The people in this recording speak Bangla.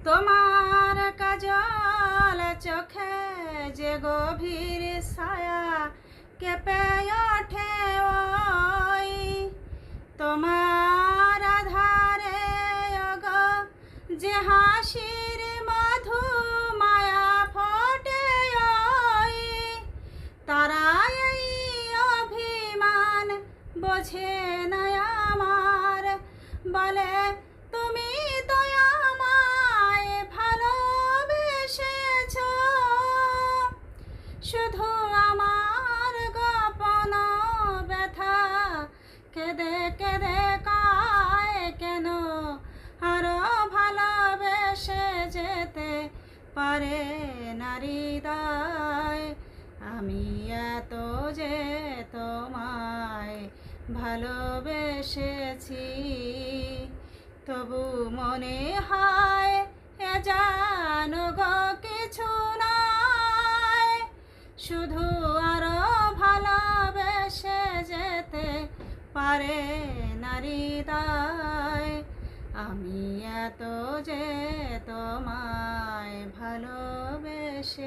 তোমার কাজল চোখে যে গভীর ছায়া কেঁপে ওঠে ওই তোমার আধারে ওগো যে হাসির মধু মায়া ফোটে ওই তারা এই অভিমান বোঝে না আমার বলে তুমি তো আমায় ভালোবেসেছ শুধু আমার গোপন ব্যথা কেঁদে কেঁদে কায় কেন আরো ভালোবেসে যেতে পারে না হৃদয় আমি এত যে তোমায় ভালোবেসেছি তবু মনে হয় এ জানো গো কিছু নয় শুধু আরো ভালোবেসে যেতে পারে না হৃদয় আমি এত যে তোমায় ভালোবেসেছি।